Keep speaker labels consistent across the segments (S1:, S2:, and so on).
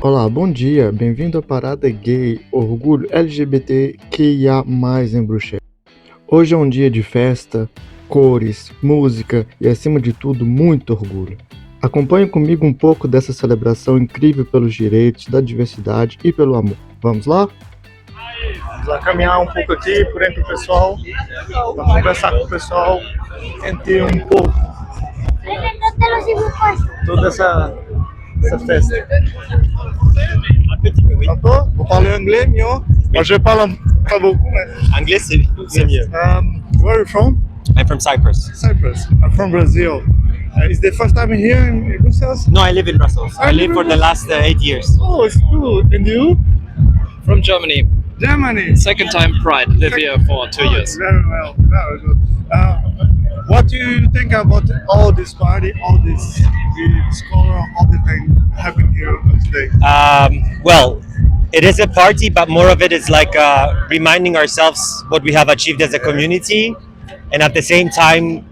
S1: Olá, bom dia, bem-vindo à Parada Gay, Orgulho LGBTQIA+, em Bruxelas. Hoje é um dia de festa, cores, música e, acima de tudo, muito orgulho. Acompanhe comigo um pouco dessa celebração incrível pelos direitos, da diversidade e pelo amor. Vamos lá? Vamos lá caminhar um pouco aqui por entre o pessoal, para conversar com o pessoal, entender um pouco toda essa festa. Tantôt, vous parlez anglais, mieux? Moi, je parle pas beaucoup, mais...
S2: Anglais, c'est mieux.
S1: Where are you from?
S2: I'm from Cyprus.
S1: Cyprus. I'm from Brazil. Is the first time here in Brussels?
S2: No, I live in Brussels. I live for the last 8 years.
S1: Oh, it's cool. And you?
S3: From Germany.
S1: Germany.
S3: Second time Pride. Live here for 2 years.
S1: Very well. Very good. What do you think about all this party, all this color, all the things happening here today?
S2: Well, it is a party, but more of it is like reminding ourselves what we have achieved as a community, and at the same time,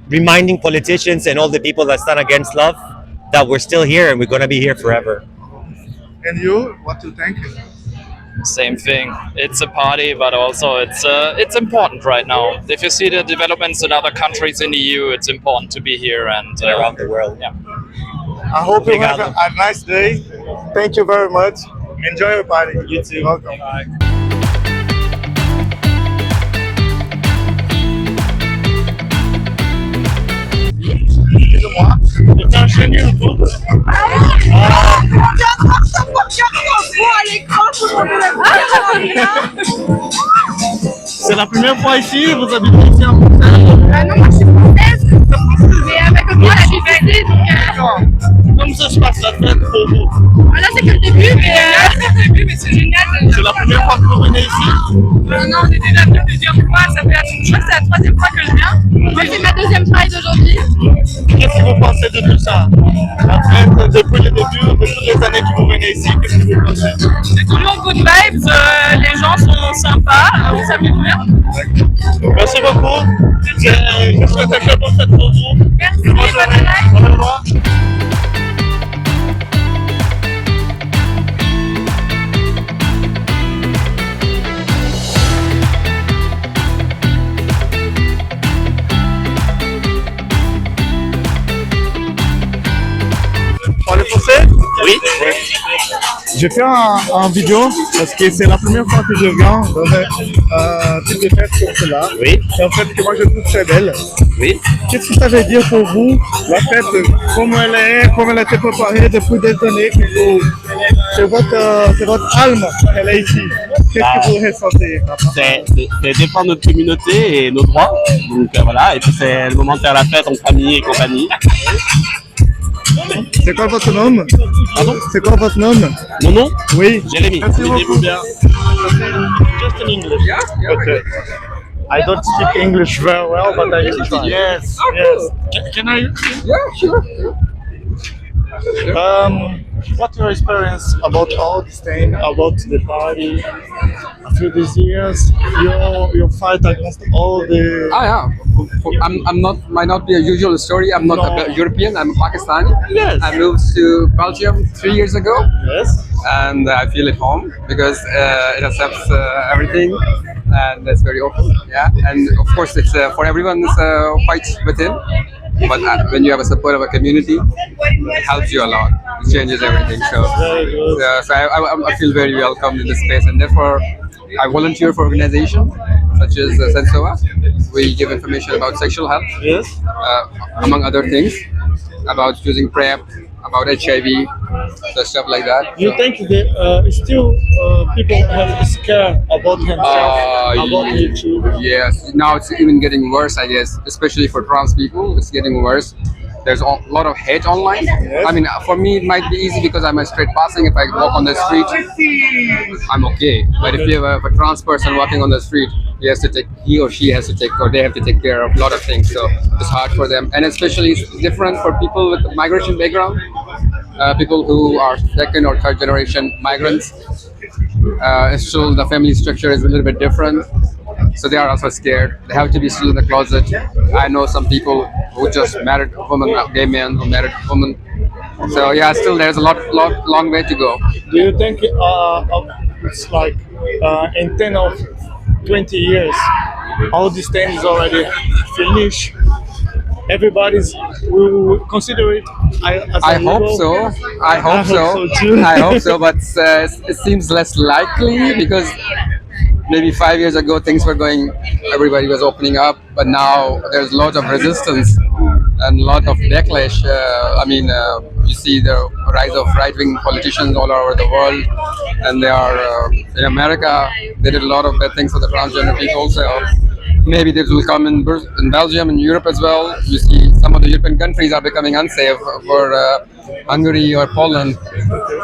S2: reminding politicians and all the people that stand against love that we're still here and we're going to be here forever.
S1: And you, what do you think?
S3: Same thing. It's a party, but also it's important right now. If you see the developments in other countries in the EU, it's important to be here and
S2: Around the world.
S3: Yeah.
S1: I hope you have
S2: Obrigado.
S1: a nice day. Thank you very much. Enjoy your party.
S2: You too.
S1: Welcome.
S3: Bye.
S1: Excusez-moi, je fais un chaîne YouTube. C'est la première fois ici, vous habitez ici en Bruxelles?
S4: Non, moi je suis française, mais avec moi je suis vexée, donc
S1: Comment ça se passe la fête pour vous?
S4: là c'est que le début, mais c'est génial.
S1: C'est la première fois que vous venez ici?
S4: Non, on est déjà venu plusieurs fois, je crois que c'est la troisième fois que je viens. Moi c'est ma deuxième Pride aujourd'hui.
S1: Qu'est-ce que vous pensez de tout ça? La fête, depuis le début, de toutes les années que vous venez ici, qu'est-ce que vous pensez?
S4: C'est toujours good vibes, les gens sont sympas, on s'amuse bien.
S1: Merci beaucoup. Je souhaite un très bon fête pour vous.
S4: Merci,
S1: Bonne
S4: bonne
S1: journée.
S4: journée.
S1: Au revoir. Parlez français?
S2: Oui.
S1: J'ai fait un vidéo parce que c'est la première fois que je viens dans un type de fête comme cela.
S2: Oui.
S1: C'est une fête que moi je trouve très belle.
S2: Oui.
S1: Qu'est-ce que ça veut dire pour vous, la fête, comme elle a été préparée depuis des années, c'est votre âme, elle est ici. Qu'est-ce que vous ressentez?
S5: C'est défendre notre communauté et nos droits. Donc voilà, et puis c'est le moment de faire la fête en famille et compagnie.
S1: C'est quoi votre nom?
S5: Pardon?
S1: C'est quoi votre nom?
S5: Mon nom?
S1: Oui.
S5: Jérémy.
S1: Merci
S5: Amusez-vous
S1: beaucoup.
S5: bien.
S1: Just in English. Okay. I don't speak English very well, but I will try. Yes, yes. Can I? Yeah, sure. What's your experience about all this thing, about the party? Through these years, you fight against all the.
S6: Yeah. Might not be a usual story. I'm not
S1: No.
S6: a European. I'm Pakistani.
S1: Yes.
S6: I moved to Belgium 3 years ago,
S1: Yes.
S6: and I feel at home because it accepts everything, and it's very open. Yeah, and of course, it's for everyone. It's a fight within, but when you have a support of a community, it helps you a lot. It changes everything. So,
S1: Very good.
S6: I feel very welcome in this space, and therefore, I volunteer for organizations such as Sensoa. We give information about sexual health,
S1: Yes.
S6: among other things, about using PrEP, about HIV, so stuff like that.
S1: You think that still people have scare about themselves, about HIV?
S6: Yes, now it's even getting worse, I guess, especially for trans people. It's getting worse. There's a lot of hate online. I mean, for me, it might be easy because I'm a straight passing. If I walk on the street, I'm okay. But if you have a trans person walking on the street, he or she has to take, or they have to take care of a lot of things. So it's hard for them, and especially it's different for people with migration background, people who are second or third generation migrants. Still, the family structure is a little bit different. So they are also scared. They have to be still in the closet. I know some people who just married a woman, a gay man who married a woman, So yeah, still there's a long way to go.
S7: Do you think it's like in 10 or 20 years, all these things is already finished? Everybody's will consider it as
S6: I
S7: a
S6: hope
S7: legal-
S6: so. I hope so.
S7: too.
S6: I hope so, but it seems less likely because maybe 5 years ago things were going, everybody was opening up, but now there's lots of resistance and a lot of backlash. You see the rise of right-wing politicians all over the world, and they are in America. They did a lot of bad things for the transgender people. So maybe this will come in Belgium and Europe as well. You see, some of the European countries are becoming unsafe for Hungary or Poland.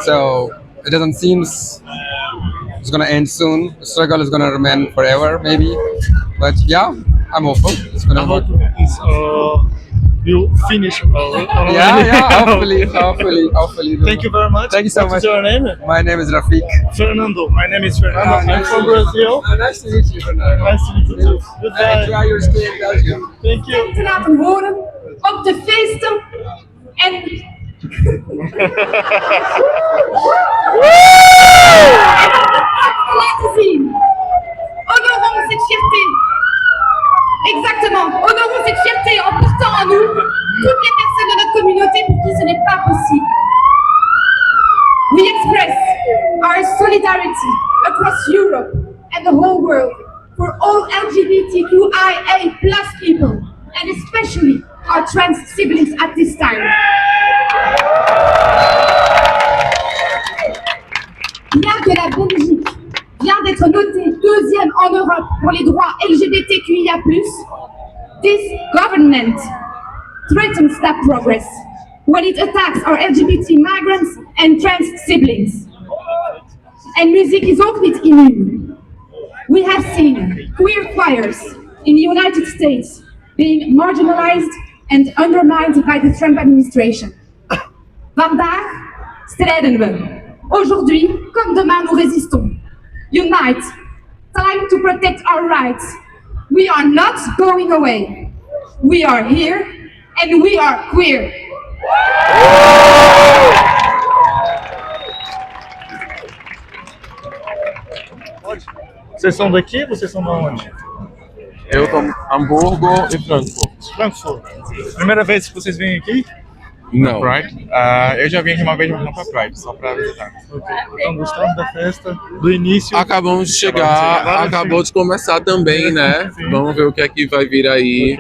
S6: So it doesn't seem it's going to end soon. The struggle is going to remain forever, maybe. But yeah, I'm hopeful. It's going
S7: I
S6: to
S7: hope
S6: work.
S7: it's will finish.
S6: Yeah, hopefully.
S7: Thank you very much.
S6: Thank you so
S7: What
S6: much.
S7: is your name?
S6: My name is Rafik.
S7: Fernando. My name is Fernando. I'm from Brazil.
S6: Nice to meet you, Fernando.
S7: Nice to meet you too. Goodbye.
S6: Enjoy your stay in Belgium.
S7: Thank you.
S4: Te laten horen op de feesten en te laten zien. Honorons cette fierté. Exactement. Honorons cette fierté en portant en nous toutes les personnes de notre communauté pour qui ce n'est pas possible. We express our solidarity across Europe and the whole world for all LGBTQIA+ people, and especially our trans siblings at this time. Bien que la Belgique vient d'être notée deuxième en Europe pour les droits LGBTQIA+, this government threatens that progress when it attacks our LGBT migrants and trans siblings. And music is ook niet immuun. We have seen queer choirs in the United States being marginalized and undermined by the Trump administration. Vandaag strijden we. Aujourd'hui, comme demain, nous résistons. Unite. Time to protect our rights. We are not going away. We are here and we are queer.
S7: Vocês são daqui? Vocês são de onde?
S8: Eu tô em Hamburgo e Frankfurt.
S7: Frankfurt. Primeira vez que vocês vêm aqui?
S8: Não.
S9: Pride. Eu já vim aqui uma vez, mas não pra Pride, só pra visitar.
S7: Estão gostando da festa? Do início?
S8: Acabamos de chegar, acabou de começar também, né?
S7: Sim.
S8: Vamos ver o que é que vai vir aí.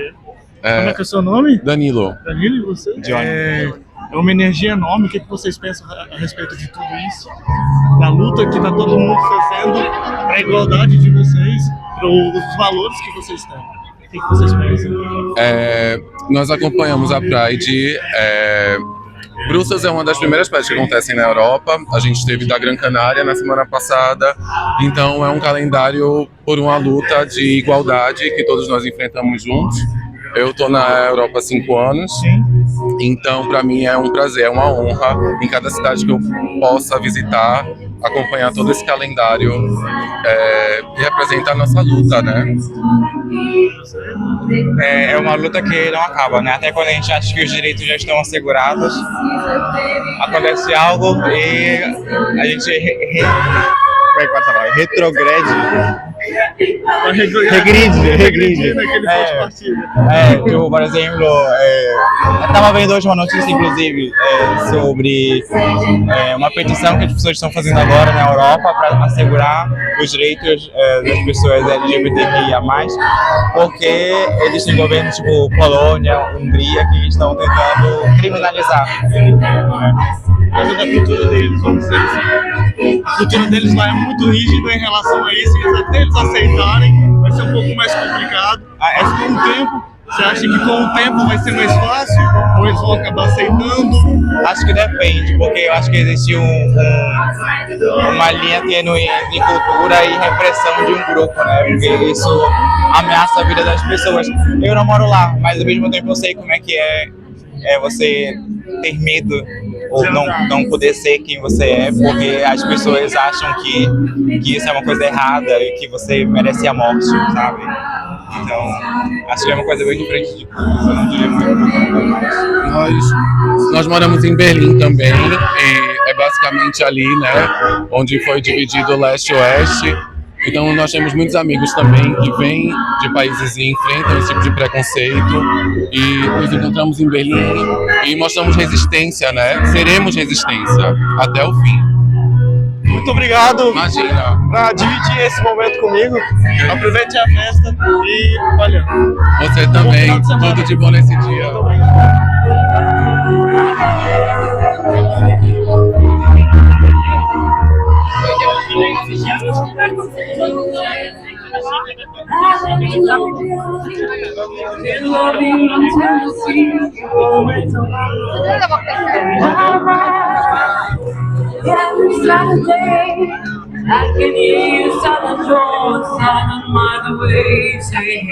S7: Como é que é o seu nome?
S8: Danilo.
S7: Danilo, e você?
S9: Johnny.
S7: É uma energia enorme. O que vocês pensam a respeito de tudo isso? Da luta que está todo mundo fazendo para a igualdade de vocês, para os valores que vocês têm. O que vocês pensam?
S8: Nós acompanhamos a Pride. Bruxelas é uma das primeiras Prides que acontecem na Europa. A gente teve da Gran Canária na semana passada. Então é um calendário por uma luta de igualdade que todos nós enfrentamos juntos. Eu tô na Europa há 5 anos. Então, para mim é um prazer, é uma honra em cada cidade que eu possa visitar, acompanhar todo esse calendário que representa a nossa luta, né?
S9: É uma luta que não acaba, né? Até quando a gente acha que os direitos já estão assegurados, acontece algo e a gente retrogrede. Regride. Tipo, por exemplo, eu estava vendo hoje uma notícia, inclusive, sobre uma petição que as pessoas estão fazendo agora na Europa para assegurar os direitos das pessoas LGBTQIA+, porque eles têm governos tipo Polônia, Hungria, que estão tentando criminalizar.
S7: Mas da cultura deles, vamos dizer assim. A cultura deles lá é muito rígida em relação a isso, e até eles aceitarem vai ser um pouco mais complicado. Mas com o tempo, você acha que com o tempo vai ser mais fácil? Ou eles vão acabar aceitando?
S9: Acho que depende, porque eu acho que existe uma linha tênue entre cultura e repressão de um grupo, né? Porque isso ameaça a vida das pessoas. Eu não moro lá, mas ao mesmo tempo eu sei como é que é você ter medo ou não poder ser quem você é, porque as pessoas acham que isso é uma coisa errada e que você merece a morte, sabe? Então, acho que é uma coisa bem diferente de eu não diria muito.
S8: Nós moramos em Berlim também, e é basicamente ali, né, onde foi dividido o leste e oeste. Então nós temos muitos amigos também que vêm de países e enfrentam esse tipo de preconceito, e nos encontramos em Berlim e mostramos resistência, né? Seremos resistência até o fim.
S7: Muito obrigado
S8: Imagina.
S7: por dividir esse momento comigo. Aproveite a festa e olha.
S8: Você também, tudo de bom nesse dia.
S10: Every Saturday, I can hear you silent doors, silent miles away, saying,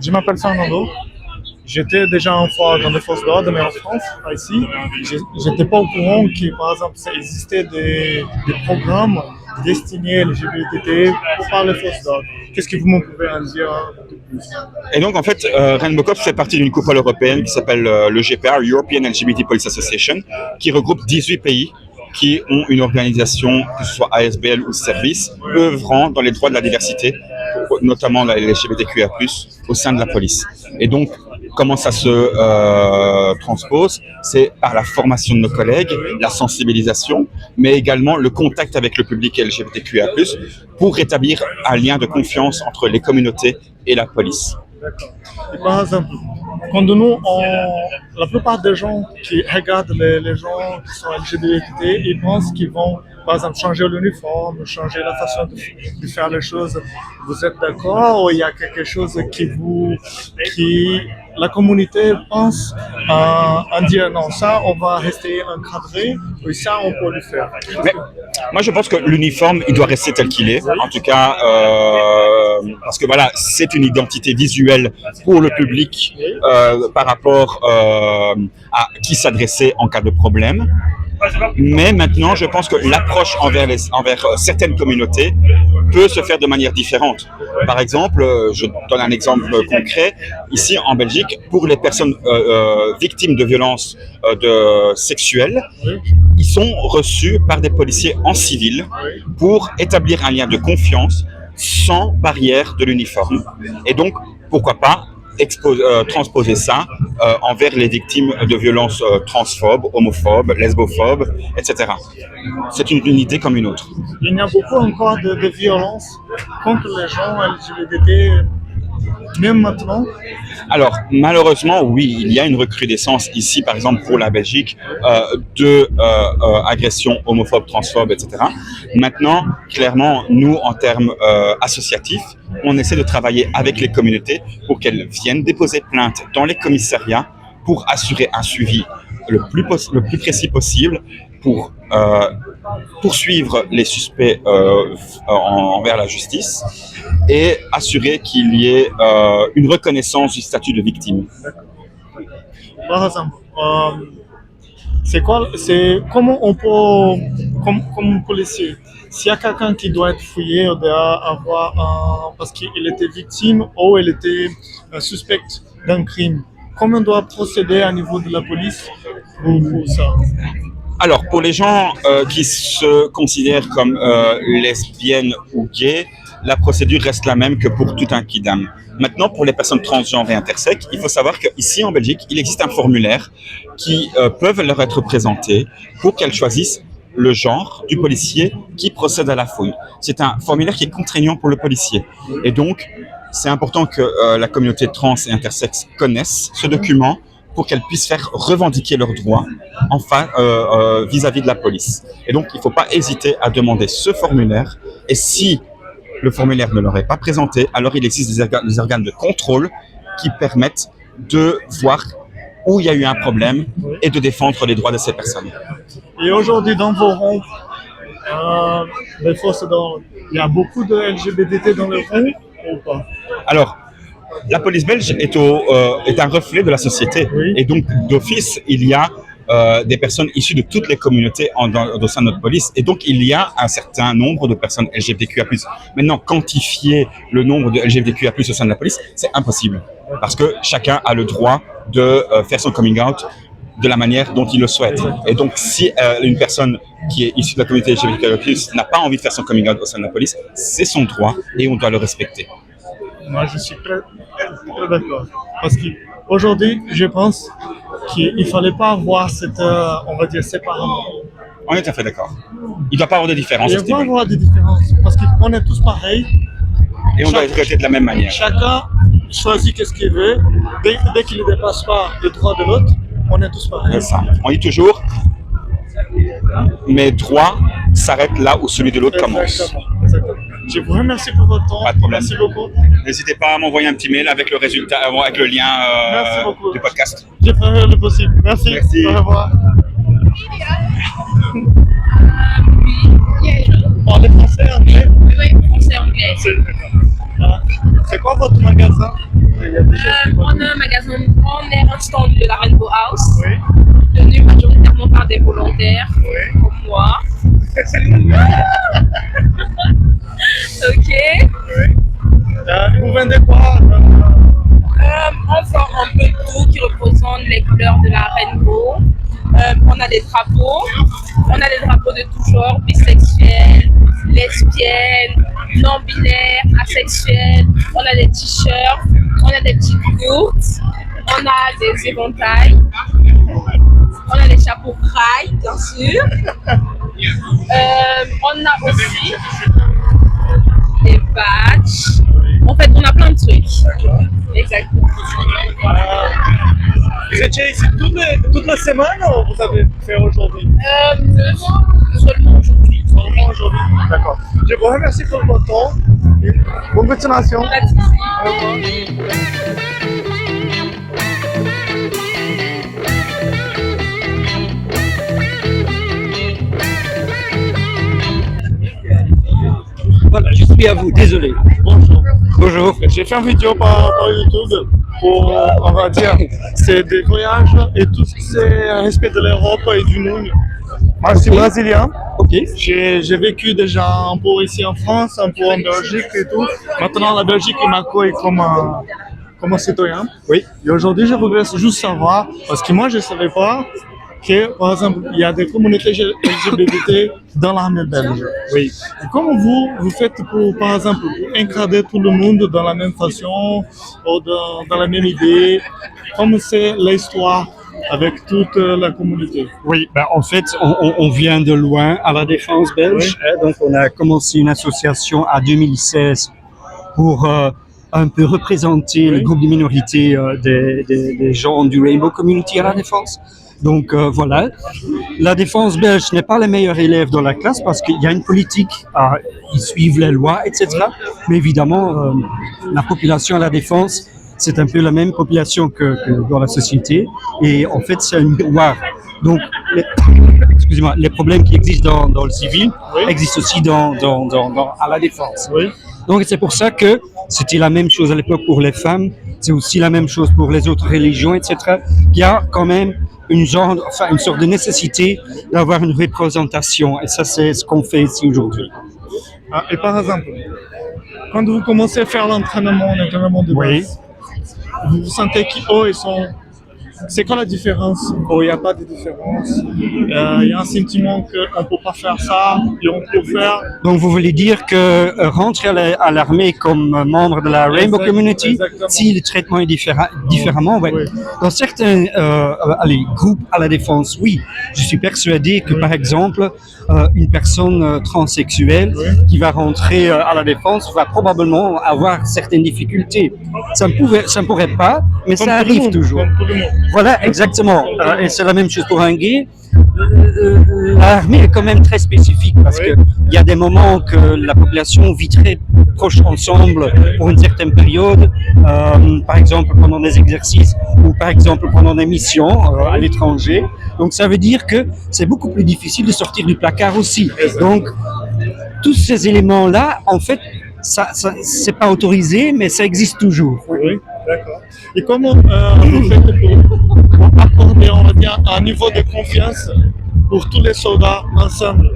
S7: Je m'appelle Fernando. J'étais déjà une fois dans les forces d'ordre, mais en France, ici, j'étais pas au courant que, par exemple, ça existait des programmes destinés LGBT par les forces d'ordre. Qu'est-ce que vous me pouvez en dire de plus?
S11: Et donc, en fait, Rainbow Cops fait partie d'une coupole européenne qui s'appelle le GPR, European LGBT Police Association, qui regroupe 18 pays qui ont une organisation, que ce soit ASBL ou service, œuvrant dans les droits de la diversité, notamment la LGBTQIA+, au sein de la police. Et donc, comment ça se transpose? C'est par la formation de nos collègues, la sensibilisation, mais également le contact avec le public LGBTQIA+, pour rétablir un lien de confiance entre les communautés et la police.
S7: D'accord. Et par exemple, quand nous, la plupart des gens qui regardent les gens qui sont LGBT, ils pensent qu'ils vont, par exemple, changer l'uniforme, changer la façon de faire les choses. Vous êtes d'accord ou il y a quelque chose qui la communauté pense en dire non, ça on va rester encadré, ou ça on peut le faire?
S11: Mais, moi je pense que l'uniforme il doit rester tel qu'il est, en tout cas parce que voilà, c'est une identité visuelle pour le public par rapport à qui s'adresser en cas de problème. Mais maintenant, je pense que l'approche envers certaines communautés peut se faire de manière différente. Par exemple, je donne un exemple concret. Ici, en Belgique, pour les personnes victimes de violences sexuelles, ils sont reçus par des policiers en civil pour établir un lien de confiance sans barrière de l'uniforme. Et donc, pourquoi pas transposer ça envers les victimes de violences transphobes, homophobes, lesbophobes, etc. C'est une unité comme une autre.
S7: Il y a beaucoup encore de violences contre les gens LGBT, même maintenant?
S11: Alors, malheureusement, oui, il y a une recrudescence ici, par exemple, pour la Belgique, de agressions homophobes, transphobes, etc. Maintenant, clairement, nous, en termes associatifs, on essaie de travailler avec les communautés pour qu'elles viennent déposer plainte dans les commissariats pour assurer un suivi le plus précis possible pour poursuivre les suspects envers la justice et assurer qu'il y ait une reconnaissance du statut de victime.
S7: Par exemple, comment on peut, comme policier, s'il y a quelqu'un qui doit être fouillé, on doit avoir parce qu'il était victime ou il était suspect d'un crime, comment on doit procéder à niveau de la police pour ça?
S11: Alors, pour les gens qui se considèrent comme lesbiennes ou gays, la procédure reste la même que pour tout un kidam. Maintenant, pour les personnes transgenres et intersexes, il faut savoir qu'ici en Belgique, il existe un formulaire qui peuvent leur être présenté pour qu'elles choisissent le genre du policier qui procède à la fouille. C'est un formulaire qui est contraignant pour le policier. Et donc, c'est important que la communauté trans et intersexe connaisse ce document pour qu'elles puissent faire revendiquer leurs droits vis-à-vis de la police. Et donc, il ne faut pas hésiter à demander ce formulaire. Et si le formulaire ne leur est pas présenté, alors il existe des organes de contrôle qui permettent de voir où il y a eu un problème et de défendre les droits de ces personnes.
S7: Et aujourd'hui, dans vos rangs, il y a beaucoup de LGBT dans les rangs ou pas?
S11: Alors, la police belge est un reflet de la société.
S7: Oui.
S11: Et donc, d'office, il y a des personnes issues de toutes les communautés au sein de notre police. Et donc, il y a un certain nombre de personnes LGBTQIA+. Maintenant, quantifier le nombre de LGBTQIA+, au sein de la police, c'est impossible. Parce que chacun a le droit de faire son coming out de la manière dont il le souhaite. Et donc, si une personne qui est issue de la communauté LGBTQIA+, n'a pas envie de faire son coming out au sein de la police, c'est son droit et on doit le respecter.
S7: Moi, je suis très d'accord. Parce qu'aujourd'hui, je pense qu'il ne fallait pas avoir cette, on va dire, séparation.
S11: On est tout à fait d'accord. Il ne doit pas avoir de différence.
S7: Il ne doit pas avoir de différence. Parce qu'on est tous pareils.
S11: Et on doit être traités de la même manière.
S7: Chacun choisit ce qu'il veut. Dès qu'il ne dépasse pas le droit de l'autre, on est tous pareils.
S11: C'est ça. On dit toujours, mes droits s'arrêtent là où celui de l'autre commence.
S7: Exactement. Je vous remercie pour votre temps.
S11: Pas de problème.
S7: Merci beaucoup.
S11: N'hésitez pas à m'envoyer un petit mail avec le résultat, avec le lien du podcast.
S7: Je ferai le possible. Merci.
S11: Merci.
S7: Au revoir. Parlez français, anglais?
S12: Oui, français, anglais.
S7: C'est quoi votre magasin?
S12: On a un magasin, on est un stand de la Rainbow House,
S7: Oui.
S12: tenu majoritairement par des volontaires, comme moi. Ok.
S7: Vous vendez quoi?
S12: On vend un peu tout qui représente les couleurs de la Rainbow. On a des drapeaux. On a des drapeaux de tout genre, bisexuels, lesbiennes, non-binaires, asexuels. On a des t-shirts, on a des petits quilts, on a des éventails, on a des chapeaux braille, bien sûr. On a aussi des badges. En fait, on a plein de trucs. Exactement.
S7: Vous étiez ici toute la semaine ou vous avez fait aujourd'hui?
S12: Seulement aujourd'hui.
S7: Seulement aujourd'hui. D'accord. Je vous remercie pour votre temps. Bonne continuation.
S12: Pas de soucis.
S13: Voilà, je suis à vous, désolé.
S7: Bonjour.
S13: Bonjour.
S7: J'ai fait une vidéo par YouTube pour, on va dire, c'est des voyages et tout ce qui est respect de l'Europe et du monde. Moi, je suis brésilien.
S13: Ok.
S7: J'ai vécu déjà un peu ici en France, un peu en Belgique et tout. Maintenant, la Belgique m'accueille comme un citoyen.
S13: Oui.
S7: Et aujourd'hui, je voudrais juste savoir, parce que moi, je ne savais pas que, par exemple, il y a des communautés LGBT dans l'armée belge.
S13: Oui.
S7: Et comment vous faites pour, par exemple, pour encadrer tout le monde dans la même façon, ou dans la même idée? Comment c'est l'histoire avec toute la communauté?
S13: Oui, ben en fait, on vient de loin à la défense belge.
S7: Oui.
S13: Donc, on a commencé une association en 2016 pour un peu représenter le groupe de minorités des gens du Rainbow Community à la défense. Donc voilà, la défense belge n'est pas les meilleurs élèves dans la classe parce qu'il y a une politique, ils suivent les lois, etc. Mais évidemment, la population à la défense, c'est un peu la même population que dans la société. Et en fait, c'est un miroir. Donc, les problèmes qui existent dans le civil existent aussi à la défense.
S7: Oui.
S13: Donc c'est pour ça que c'était la même chose à l'époque pour les femmes, c'est aussi la même chose pour les autres religions, etc. Il y a quand même une sorte de nécessité d'avoir une représentation, et ça c'est ce qu'on fait ici aujourd'hui.
S7: Et par exemple, quand vous commencez à faire l'entraînement de base, vous sentez qu'eux, ils sont... C'est quoi la différence? Oh, il n'y a pas de différence. Il y a un sentiment qu'on ne peut pas faire ça et on peut faire...
S13: Donc vous voulez dire que rentrer à l'armée comme membre de la Rainbow Community,
S7: exactement.
S13: si le traitement est différemment, ouais.
S7: Oui.
S13: Dans certains groupes à la défense, oui. Je suis persuadé que par exemple, une personne transsexuelle qui va rentrer à la défense va probablement avoir certaines difficultés. Ça ne pourrait pas, mais ça arrive toujours. Voilà, exactement. Et c'est la même chose pour un gay. L'armée est quand même très spécifique parce qu'il y a des moments que la population vit très proche ensemble pour une certaine période, par exemple pendant des exercices ou par exemple pendant des missions à l'étranger. Donc ça veut dire que c'est beaucoup plus difficile de sortir du placard aussi. Donc tous ces éléments-là, en fait, ça c'est pas autorisé, mais ça existe toujours.
S7: Oui, d'accord. Et comment vous faites pour accorder, on va dire, un niveau de confiance pour tous les soldats ensemble?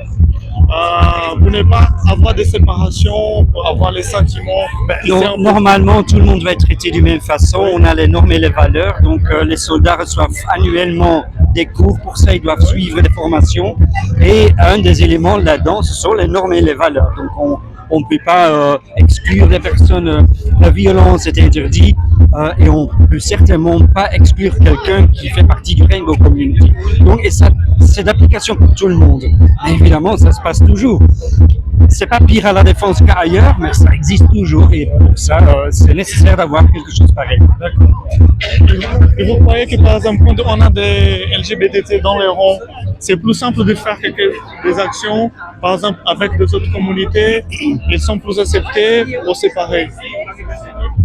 S7: Vous n'avez pas avoir des séparations, pour avoir les sentiments.
S13: Non, normalement, tout le monde va être traité de la même façon. On a les normes et les valeurs. Donc, les soldats reçoivent annuellement des cours. Pour ça, ils doivent suivre des formations. Et un des éléments là-dedans, ce sont les normes et les valeurs. Donc, on ne peut pas exclure des personnes. La violence est interdite et on ne peut certainement pas exclure quelqu'un qui fait partie du Rainbow Community. Donc, et ça, c'est d'application pour tout le monde. Mais évidemment, ça se passe toujours. C'est pas pire à la défense qu'ailleurs, mais ça existe toujours et pour ça, c'est nécessaire d'avoir quelque chose pareil.
S7: D'accord. Et vous croyez que par exemple, quand on a des LGBT dans les rangs, c'est plus simple de faire des actions, par exemple avec des autres communautés, ils sont plus acceptés ou c'est pareil?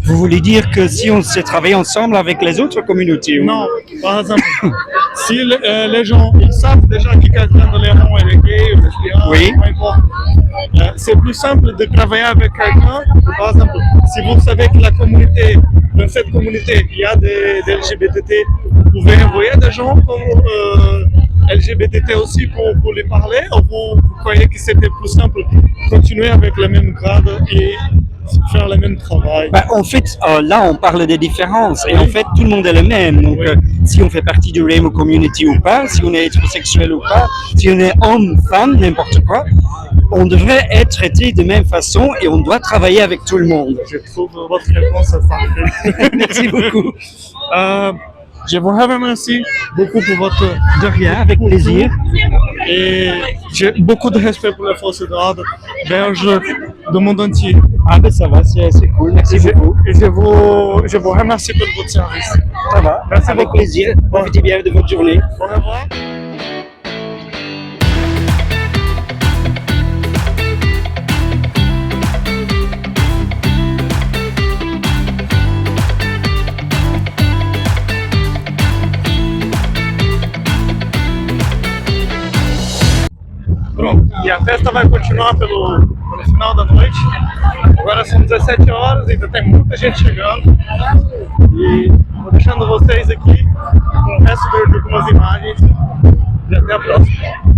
S13: Vous voulez dire que si on s'est travaillé ensemble avec les autres communautés?
S7: Non, par exemple, si les gens ils savent déjà que quelqu'un dans les rangs est gay ou lesbien, peu importe, c'est plus simple de travailler avec quelqu'un. Par exemple, si vous savez que dans cette communauté, il y a des LGBT, vous pouvez envoyer des gens comme LGBT aussi pour les parler, ou vous croyez que c'était plus simple de continuer avec le même grade et faire le même travail?
S13: En fait, là, on parle des différences. Et en fait, tout le monde est le même. Donc, si on fait partie du Rainbow Community ou pas, si on est hétérosexuel ou pas, si on est homme, femme, n'importe quoi, on devrait être traité de même façon et on doit travailler avec tout le monde.
S7: Je trouve votre réponse parfaite.
S13: Merci beaucoup.
S7: Je vous remercie beaucoup pour votre...
S13: De rien, avec plaisir.
S7: Et j'ai beaucoup de respect pour les forces de l'ordre belges du monde entier.
S13: Ah ben ça va, c'est cool, merci beaucoup.
S7: Et je vous remercie pour votre service.
S13: Ça va, merci avec beaucoup. Plaisir. Profitez bien de votre journée.
S7: Au revoir. Pronto, e a festa vai continuar pelo final da noite. Agora são 17 horas, ainda tem muita gente chegando. E vou deixando vocês aqui com o resto de algumas imagens. E até a próxima.